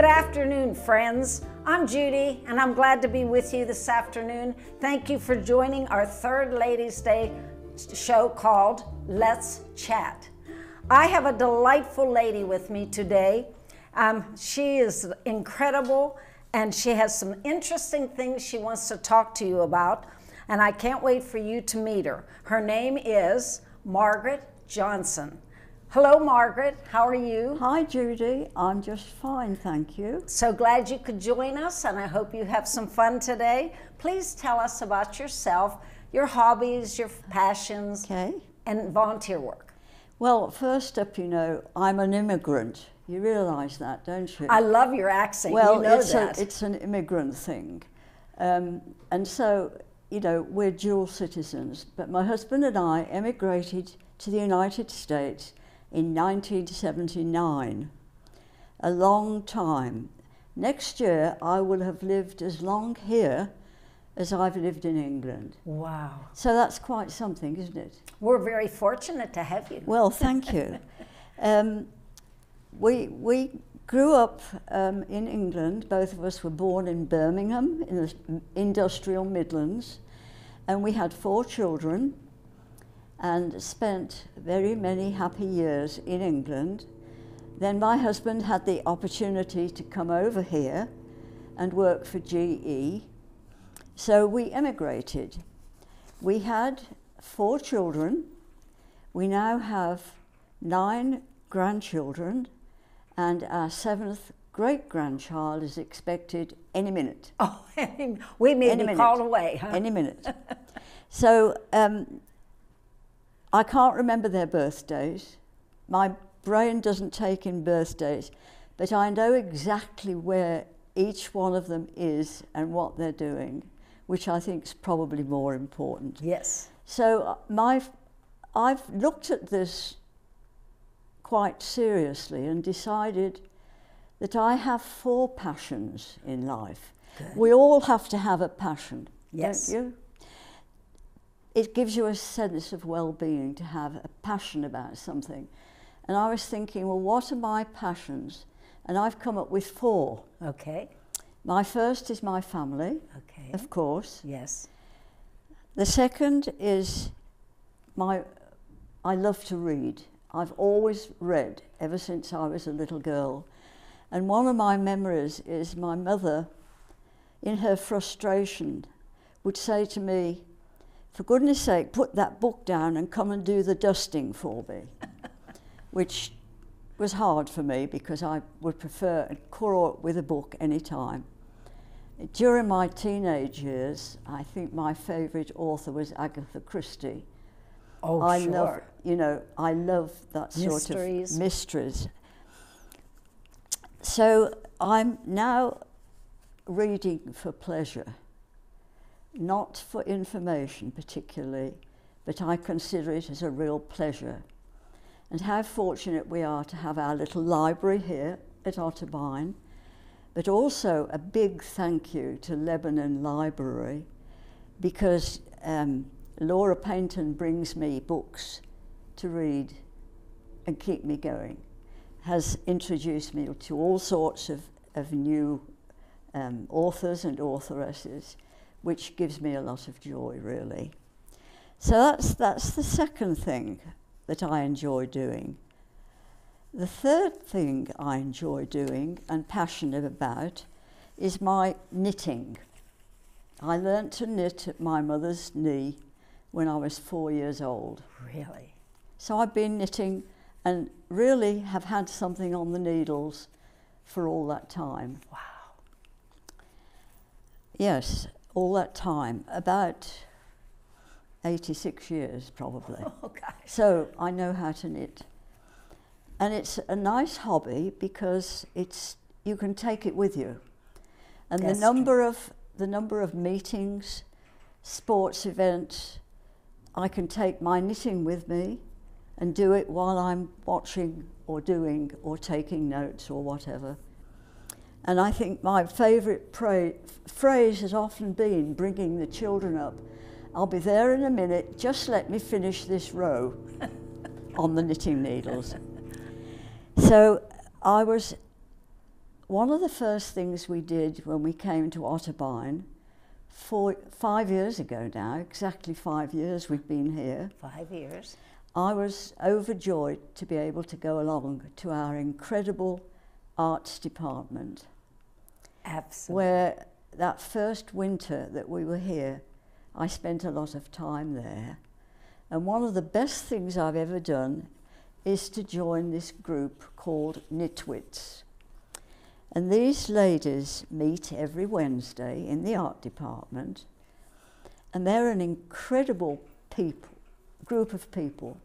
Good afternoon, friends. I'm Judy, and I'm glad to be with you this afternoon. Thank you for joining our third Ladies' Day show called Let's Chat. I have a delightful lady with me today. She is incredible, and she has some interesting things she wants to talk to you about, and I can't wait for you to meet her. Her name is Margaret Johnson. Hello, Margaret. How are you? Hi, Judy. I'm just fine, thank you. So glad you could join us, and I hope you have some fun today. Please tell us about yourself, your hobbies, your passions, and volunteer work. Well, first up, you know, I'm an immigrant. You realize that, don't you? I love your accent. Well, you know that. It's an immigrant thing. And so, you know, we're dual citizens. But my husband and I emigrated to the United States in 1979, a long time. Next year, I will have lived as long here as I've lived in England. Wow. So that's quite something, isn't it? We're very fortunate to have you. Well, thank you. We grew up in England. Both of us were born in Birmingham, in the industrial Midlands, and we had 4 children, and spent very many happy years in England. Then my husband had the opportunity to come over here and work for GE. So we emigrated. We had 4 children. We now have 9 grandchildren, and our 7th great-grandchild is expected any minute. Oh, we may be called away, huh? Any minute. So, I can't remember their birthdays. My brain doesn't take in birthdays, but I know exactly where each one of them is and what they're doing, which I think is probably more important. Yes. So I've looked at this quite seriously and decided that I have 4 passions in life. Good. We all have to have a passion, yes, don't you? It gives you a sense of well-being to have a passion about something. And I was thinking, well, what are my passions? And I've come up with 4. Okay. My first is my family, okay, of course. Yes. The second is I love to read. I've always read ever since I was a little girl. And one of my memories is my mother, in her frustration, would say to me, for goodness sake, put that book down and come and do the dusting for me, which was hard for me because I would prefer to curl with a book any time. During my teenage years, I think my favourite author was Agatha Christie. Oh, I sure. love, you know, I love that sort Mysteries. of mysteries. So I'm now reading for pleasure. Not for information particularly, but I consider it as a real pleasure. And how fortunate we are to have our little library here at Otterbein, but also a big thank you to Lebanon Library, because Laura Paynton brings me books to read and keep me going, has introduced me to all sorts of new authors and authoresses, which gives me a lot of joy, really. So that's the second thing that I enjoy doing. The third thing I enjoy doing and passionate about is my knitting. I learnt to knit at my mother's knee when I was 4 years old. Really? So I've been knitting and really have had something on the needles for all that time. Wow. Yes. All that time, about 86 years probably. Oh, gosh. So I know how to knit. And it's a nice hobby because you can take it with you. And That's the number of meetings, sports events, I can take my knitting with me and do it while I'm watching or doing or taking notes or whatever. And I think my favourite phrase has often been bringing the children up. I'll be there in a minute, just let me finish this row on the knitting needles. So I was one of the first things we did when we came to Otterbein 5 years ago now, exactly 5 years we've been here. 5 years. I was overjoyed to be able to go along to our incredible arts department. Absolutely. Where that first winter that we were here, I spent a lot of time there. And one of the best things I've ever done is to join this group called Nitwits. And these ladies meet every Wednesday in the art department, and they're an incredible group of people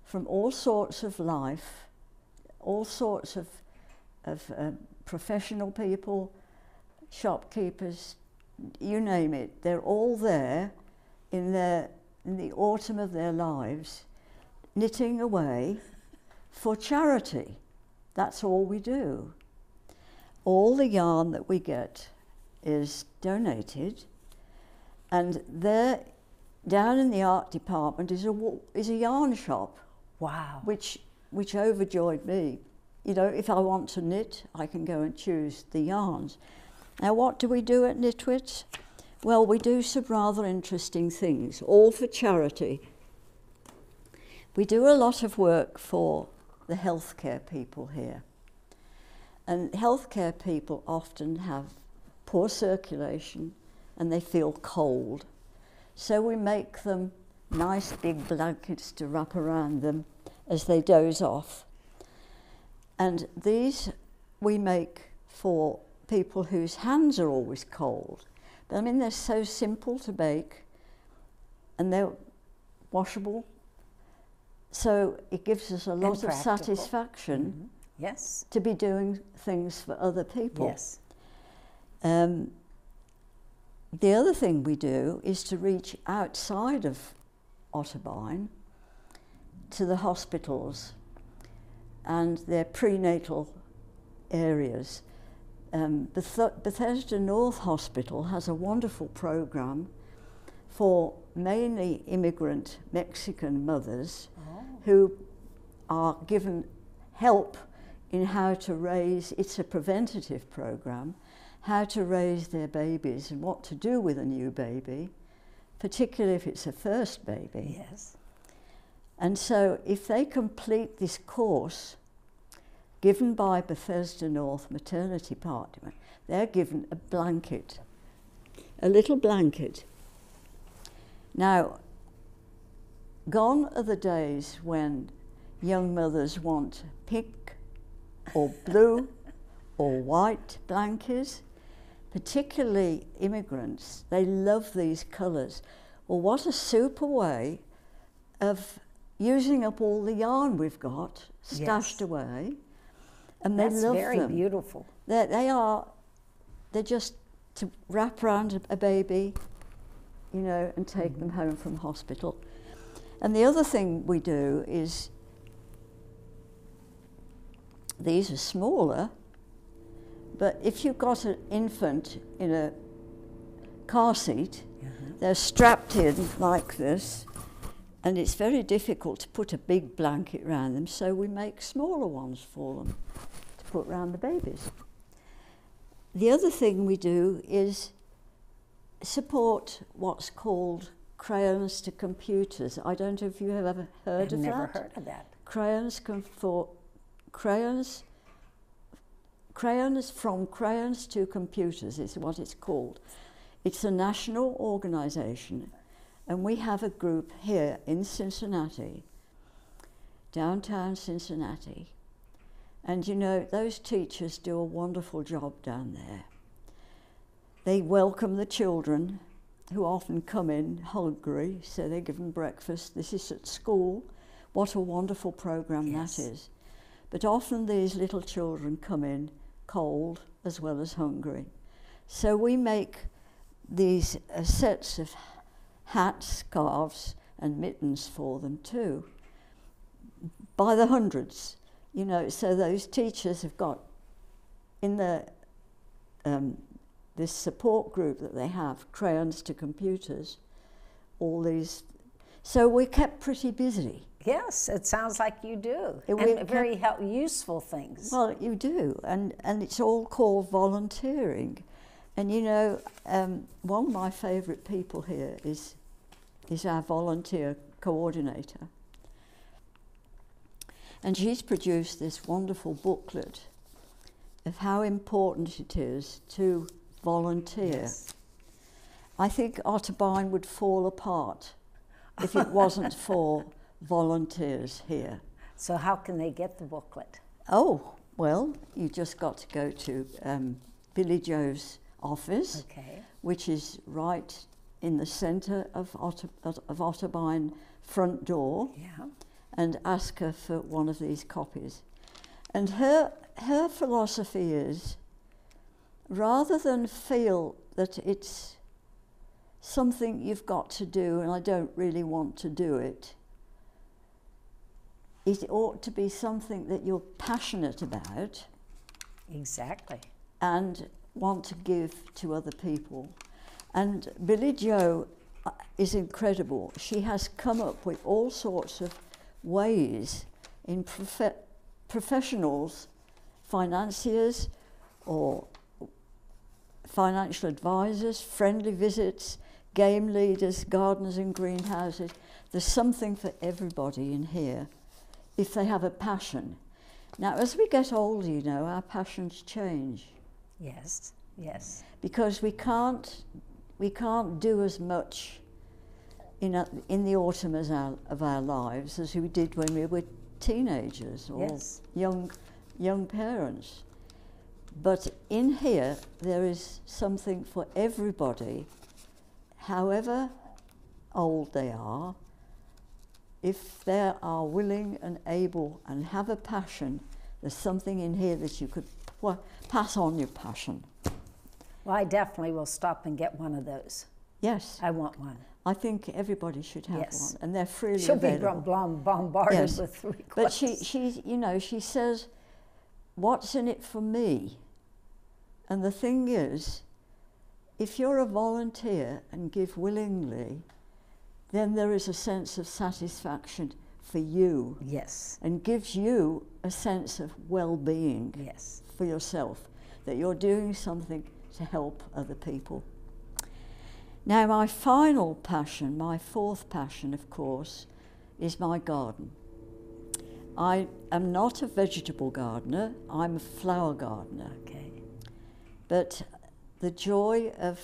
from all sorts of life, all sorts of professional people, shopkeepers, you name it. They're all there in the autumn of their lives, knitting away for charity. That's all we do. All the yarn that we get is donated, and there, down in the art department, is a yarn shop. Wow. Which overjoyed me. You know, if I want to knit, I can go and choose the yarns. Now, what do we do at Nitwits? Well, we do some rather interesting things, all for charity. We do a lot of work for the healthcare people here. And healthcare people often have poor circulation and they feel cold. So we make them nice big blankets to wrap around them as they doze off. And these we make for people whose hands are always cold. But I mean, they're so simple to make and they're washable. So it gives us a lot of satisfaction. Mm-hmm. Yes. To be doing things for other people. Yes. The other thing we do is to reach outside of Otterbein to the hospitals and their prenatal areas. Bethesda North Hospital has a wonderful program for mainly immigrant Mexican mothers who are given help in how to raise, it's a preventative program, how to raise their babies and what to do with a new baby, particularly if it's a first baby. Yes. And so if they complete this course given by Bethesda North Maternity Department, they're given a blanket, a little blanket. Now, gone are the days when young mothers want pink or blue or white blankets, particularly immigrants. They love these colours. Well, what a super way of using up all the yarn we've got stashed away. And they love them. That's very beautiful. They're just to wrap around a baby, you know, and take them home from hospital. And the other thing we do is, these are smaller, but if you've got an infant in a car seat, they're strapped in like this, and it's very difficult to put a big blanket around them, so we make smaller ones for them to put around the babies. The other thing we do is support what's called Crayons to Computers. I don't know if you have ever heard of that. I've never heard of that. Crayons from Crayons to Computers is what it's called. It's a national organisation, and we have a group here in Cincinnati, downtown Cincinnati. And you know, those teachers do a wonderful job down there. They welcome the children who often come in hungry, so they give them breakfast. This is at school. What a wonderful program that is. But often these little children come in cold as well as hungry. So we make these sets of hats, scarves and mittens for them too, by the hundreds. You know, so those teachers have got in the this support group that they have, Crayons to Computers, all these. So we're kept pretty busy. Yes, it sounds like you do. It And will- very useful things. Well, you do, and it's all called volunteering. And you know, one of my favourite people here is our volunteer coordinator. And she's produced this wonderful booklet of how important it is to volunteer. Yes. I think Otterbein would fall apart if it wasn't for volunteers here. So how can they get the booklet? Oh, well, you just got to go to Billy Joe's office, Okay. which is right in the centre of Otterbein front door, Yeah. and ask her for one of these copies. And her philosophy is, rather than feel that it's something you've got to do and I don't really want to do it, it ought to be something that you're passionate about Exactly. and want to give to other people. And Billy Joe is incredible. She has come up with all sorts of ways in professionals, financiers or financial advisors, friendly visits, game leaders, gardeners in greenhouses. There's something for everybody in here if they have a passion. Now, as we get older, you know, our passions change Yes. Yes. because we can't do as much in the autumn of our lives as we did when we were teenagers or Yes. young parents. But in here, there is something for everybody, however old they are. If they are willing and able and have a passion, there's something in here that you could pass on your passion. Well, I definitely will stop and get one of those. Yes, I want one. I think everybody should have Yes. one, and they're freely She'll be available. bombarded Yes. with requests. But she says, what's in it for me? And the thing is, if you're a volunteer and give willingly, then there is a sense of satisfaction for you Yes. and gives you a sense of well-being Yes. for yourself, that you're doing something to help other people. Now, my final passion, my fourth passion, of course, is my garden. I am not a vegetable gardener, I'm a flower gardener. Okay. But the joy of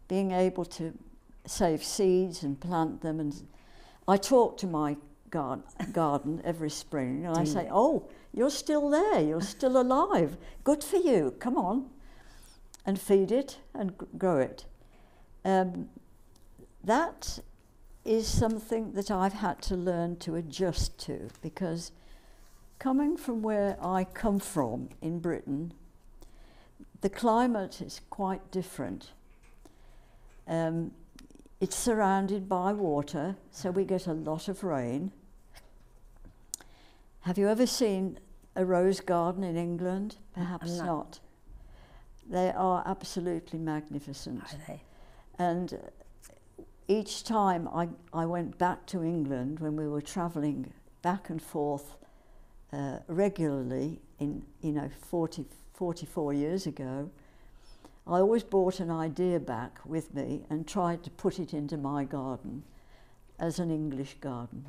being able to save seeds and plant them, and I talk to my garden every spring, and I say, "Oh, you're still there, you're still alive. Good for you. Come on," and feed it and grow it. That is something that I've had to learn to adjust to, because coming from where I come from in Britain, the climate is quite different. It's surrounded by water, so we get a lot of rain. Have you ever seen a rose garden in England? Perhaps not. They are absolutely magnificent. Are they? And each time I went back to England, when we were travelling back and forth regularly in 44 years ago, I always brought an idea back with me and tried to put it into my garden as an English garden.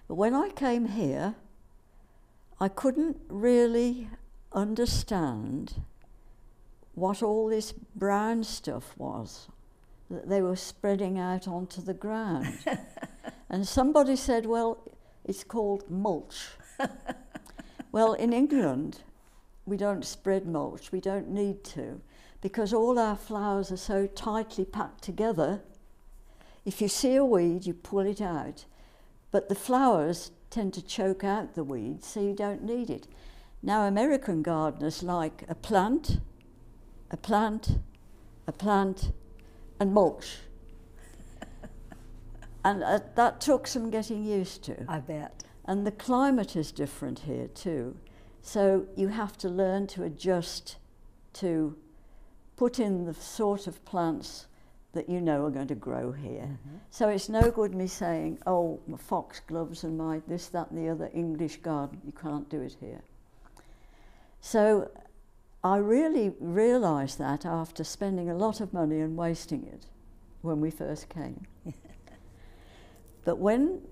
But when I came here, I couldn't really understand what all this brown stuff was that they were spreading out onto the ground. And somebody said, well, it's called mulch. Well, in England, we don't spread mulch, we don't need to, because all our flowers are so tightly packed together. If you see a weed, you pull it out, but the flowers tend to choke out the weeds, so you don't need it. Now, American gardeners like a plant, a plant, a plant, and mulch. And that took some getting used to. I bet. And the climate is different here too. So you have to learn to adjust to put in the sort of plants that you know are going to grow here. So it's no good me saying, oh, my foxgloves and my this, that and the other English garden, you can't do it here. So I really realised that after spending a lot of money and wasting it when we first came. But when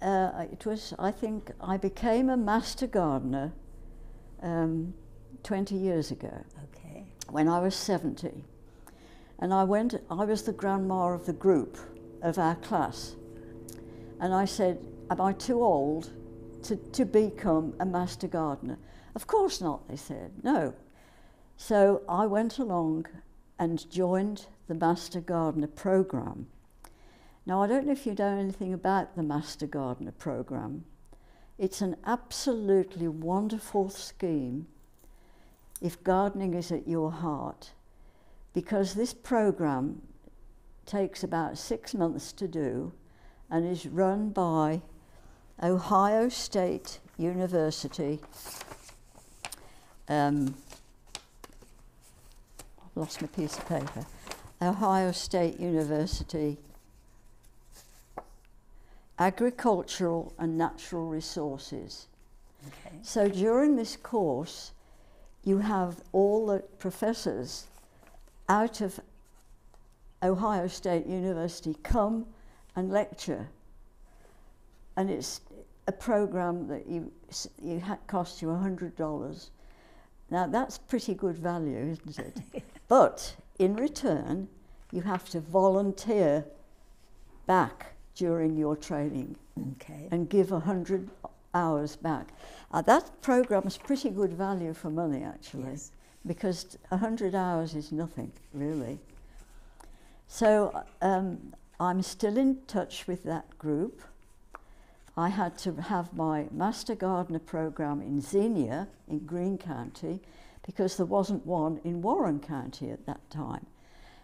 it was, I think, I became a master gardener 20 years ago, Okay. when I was 70. And I was the grandma of the group of our class. And I said, am I too old to become a master gardener? Of course not, they said, no. So I went along and joined the Master Gardener Programme. Now, I don't know if you know anything about the Master Gardener Programme. It's an absolutely wonderful scheme if gardening is at your heart, because this programme takes about 6 months to do and is run by Ohio State University. I've lost my piece of paper. Ohio State University Agricultural and Natural Resources. Okay. So during this course, you have all the professors out of Ohio State University come and lecture. And it's a program that costs you $100. Now that's pretty good value, isn't it? But in return, you have to volunteer back during your training. Okay. And give 100 hours back. That program is pretty good value for money, actually, Yes. because 100 hours is nothing, really. So I'm still in touch with that group. I had to have my Master Gardener program in Xenia, in Greene County, because there wasn't one in Warren County at that time.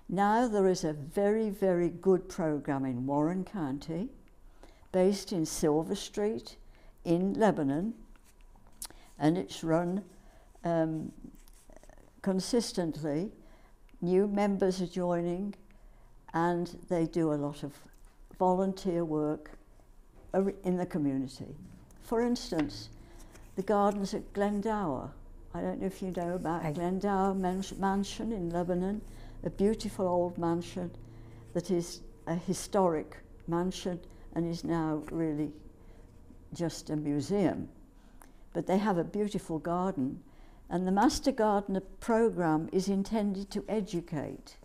Now there is a very, very good program in Warren County, based in Silver Street in Lebanon, and it's run consistently. New members are joining, and they do a lot of volunteer work in the community. For instance, the gardens at Glendower. I don't know if you know about Glendower Mansion in Lebanon, a beautiful old mansion that is a historic mansion and is now really just a museum. But they have a beautiful garden, and the Master Gardener program is intended to educate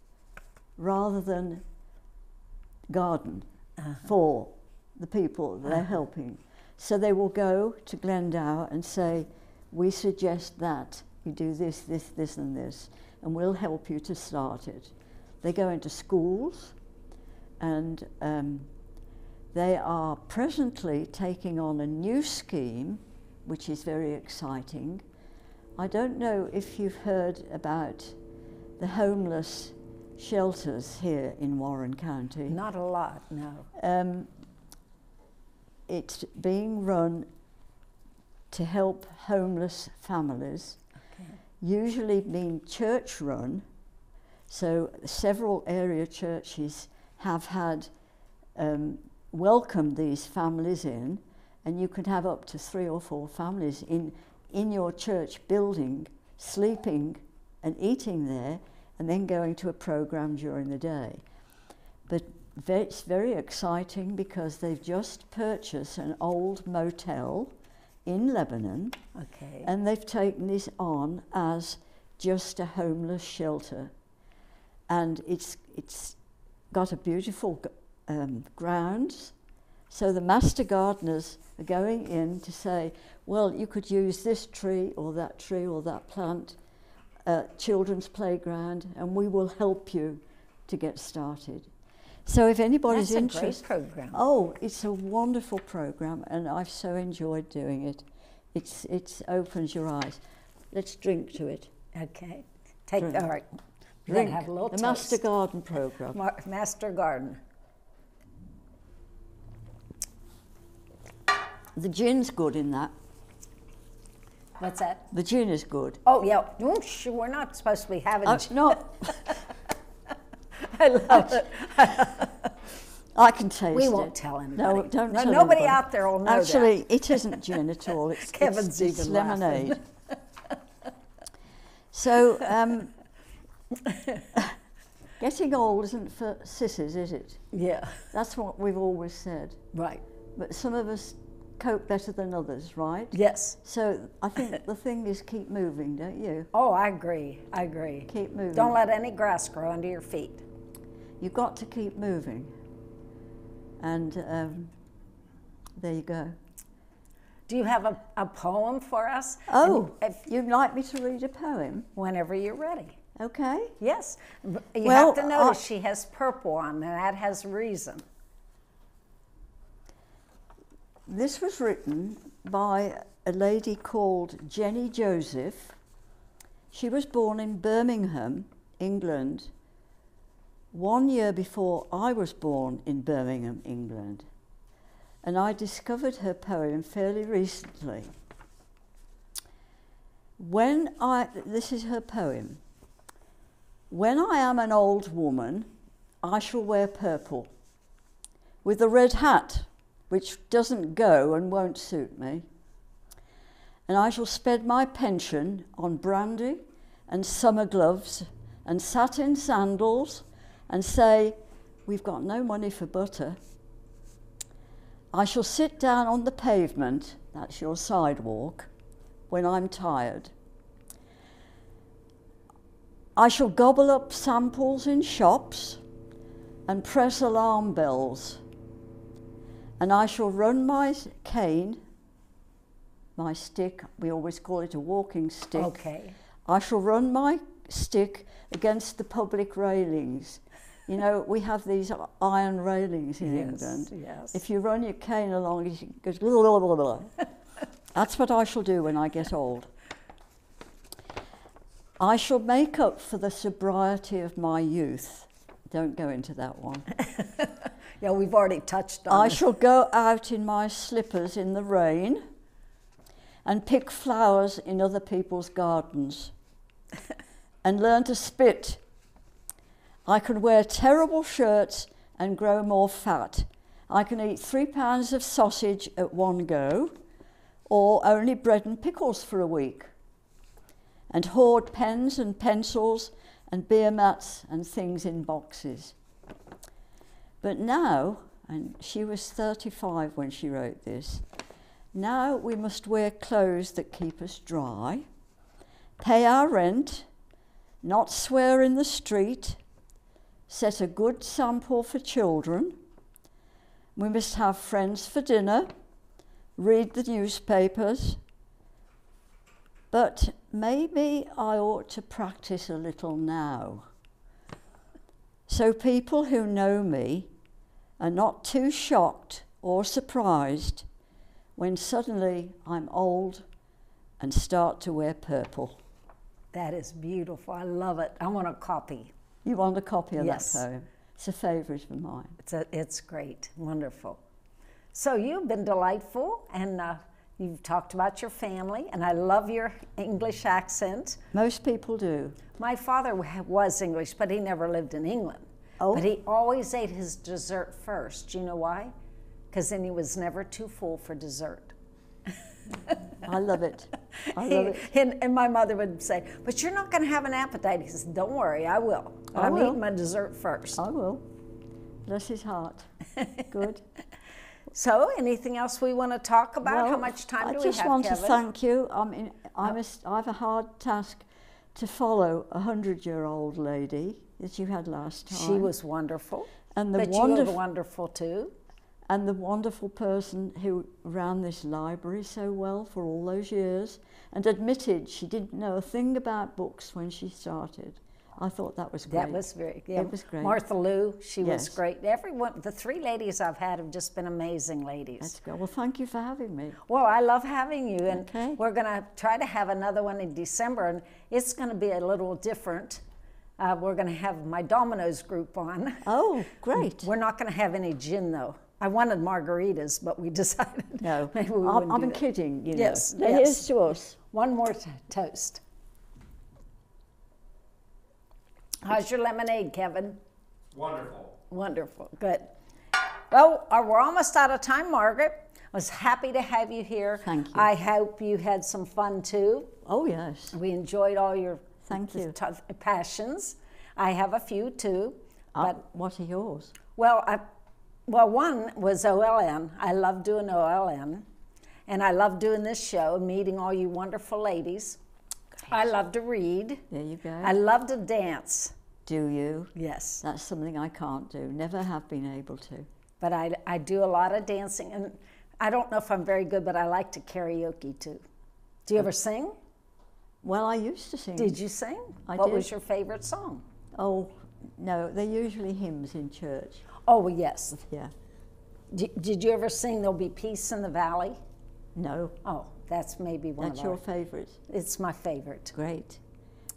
rather than garden for the people they're helping. So they will go to Glendower and say, we suggest that you do this, this, this and this, and we'll help you to start it. They go into schools, and they are presently taking on a new scheme, which is very exciting. I don't know if you've heard about the homeless shelters here in Warren County. Not a lot, no. It's being run to help homeless families, usually being church run. So several area churches have had welcomed these families in, and you could have up to 3 or 4 families in your church building, sleeping and eating there, and then going to a program during the day. But it's very exciting because they've just purchased an old motel in Lebanon, and they've taken this on as just a homeless shelter. And it's got a beautiful grounds. So the master gardeners are going in to say, well, you could use this tree or that plant, children's playground, and we will help you to get started. So if anybody's interested... That's a great program. Oh, it's a wonderful program, and I've so enjoyed doing it. It opens your eyes. Let's drink to it. Okay. All right. Drink. Have a little the taste. Master Garden program. Master Garden. The gin's good in that. What's that? The gin is good. Oh, yeah. Oosh, we're not supposed to be having... No. I love it. I can taste it. We won't tell anybody. No, don't tell nobody anybody. out there will know Actually, it isn't gin at all. It's, Kevin's it's even lemonade. So, getting old isn't for sissies, is it? Yeah, That's what we've always said. right. But some of us cope better than others, right? Yes. So I think the thing is keep moving, don't you? Oh, I agree. I agree. Keep moving. Don't let any grass grow under your feet. You've got to keep moving. And there you go. Do you have a poem for us? Oh, And you'd like me to read a poem? whenever you're ready. Okay. Yes. You Well, have to notice she has purple on, and that has reason. This was written by a lady called Jenny Joseph. She was born in Birmingham, England, 1 year before I was born in Birmingham, England. And I discovered her poem fairly recently. This is her poem. When I am an old woman, I shall wear purple, with a red hat, which doesn't go and won't suit me. And I shall spend my pension on brandy and summer gloves and satin sandals and say, we've got no money for butter. I shall sit down on the pavement, that's your sidewalk, when I'm tired. I shall gobble up samples in shops and press alarm bells. And I shall run my cane, my stick, we always call it a walking stick. Okay. I shall run my stick against the public railings. You know, we have these iron railings in England. Yes. If you run your cane along, it goes blah, blah, blah, blah. That's what I shall do when I get old. I shall make up for the sobriety of my youth. Don't go into that one. Yeah, we've already touched on I it. shall go out in my slippers in the rain and pick flowers in other people's gardens and learn to spit. I can wear terrible shirts and grow more fat. I can eat 3 pounds of sausage at one go, or only bread and pickles for a week, and hoard pens and pencils and beer mats and things in boxes. But now, and she was 35 when she wrote this, now we must wear clothes that keep us dry, pay our rent, not swear in the street, set a good sample for children. We must have friends for dinner, read the newspapers. But maybe I ought to practice a little now, so people who know me are not too shocked or surprised when suddenly I'm old and start to wear purple. That is beautiful. I love it. I want a copy. You want a copy of Yes. that poem? It's a favourite of mine. It's great. Wonderful. So you've been delightful, and you've talked about your family, and I love your English accent. Most people do. My father was English, but he never lived in England. Oh. But he always ate his dessert first. Do you know why? Because then he was never too full for dessert. I love it. I love it. And my mother would say, but you're not going to have an appetite. He says, don't worry, I will. But I I'm will. eating my dessert first. I will. Bless his heart. Good. So anything else we want to talk about? How much time do we have, I just want Kevin? to thank you. I have a hard task to follow a 100-year-old lady that you had last time. She was wonderful. And the but you were wonderful too. And the wonderful person who ran this library so well for all those years and admitted she didn't know a thing about books when she started. I thought that was great. That was very, yeah. It was great. Martha Lou, she was Yes. great. Everyone, the 3 ladies I've had have just been amazing ladies. That's good. Well, thank you for having me. Well, I love having you, and Okay. we're going to try to have another one in December, and it's going to be a little different. We're going to have my Domino's group on. Oh, great. We're not going to have any gin, though. I wanted margaritas, but we decided No, maybe we wouldn't I've do been that. kidding, you know. Yes, Now, yes. here's to us. One more toast. How's your lemonade, Kevin? Wonderful. Wonderful. Good. Well, we're almost out of time, Margaret. I was happy to have you here. Thank you. I hope you had some fun too. Oh, yes. We enjoyed all your Thank you. passions. I have a few too. But What are yours? well, one was OLN. I love doing OLN, and I love doing this show and meeting all you wonderful ladies. I love to read. There you go. I love to dance. Do you? Yes, That's something I can't do. Never have been able to. but I do a lot of dancing, and I don't know if I'm very good, but I like to karaoke too. Do you ever sing? Well, I used to sing. Did you sing? I What did. was your favorite song? Oh, no, they're usually hymns in church. Oh, yes. Yeah. Did you ever sing There'll Be Peace in the Valley? No, Oh, that's maybe one that's of your our... favourite. It's my favorite. Great.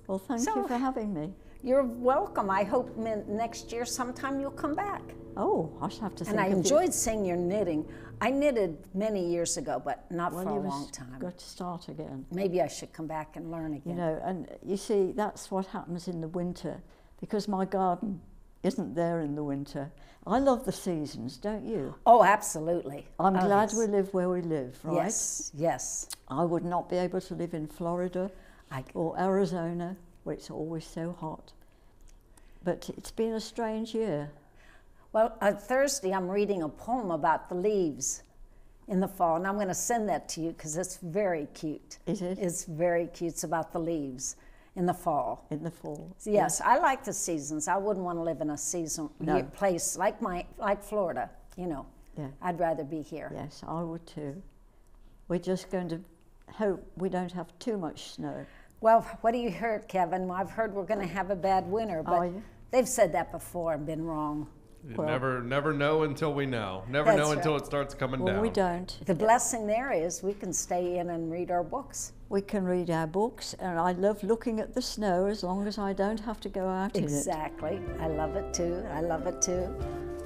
Well, thank So- you for having me. You're welcome. I hope next year sometime you'll come back. Oh, I should have to think And I of you. enjoyed seeing your knitting. I knitted many years ago, but not Well, for a you long must time. got to start again. Maybe I should come back and learn again. You know, and you see, that's what happens in the winter, because my garden isn't there in the winter. I love the seasons, don't you? Oh, absolutely. I'm Oh, glad yes. we live where we live, right? Yes, yes. I would not be able to live in Florida I, or Arizona, where it's always so hot. But it's been a strange year. well, on Thursday I'm reading a poem about the leaves in the fall, and I'm going to send that to you because it's very cute. Is it? It's very cute. It's about the leaves in the fall. In the fall. Yes, I like the seasons. I wouldn't want to live in a season No. place like Florida. You know, Yeah. I'd rather be here. Yes, I would too. We're just going to hope we don't have too much snow. Well, what do you hear, Kevin? I've heard we're going to have a bad winter, but Are you? they've said that before and been wrong. You Well- never know until we know. Never know That's until right. it starts coming Well, down. we don't. The blessing there is we can stay in and read our books. We can read our books, and I love looking at the snow as long as I don't have to go out in it. Exactly. I love it too. I love it too.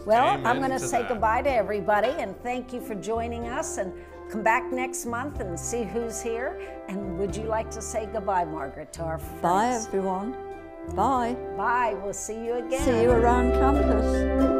Well, I'm Amen going to to say that. goodbye to everybody and thank you for joining us, and come back next month and see who's here. And would you like to say goodbye, Margaret, to our friends? Bye, everyone. Bye. Bye. We'll see you again. See you around campus.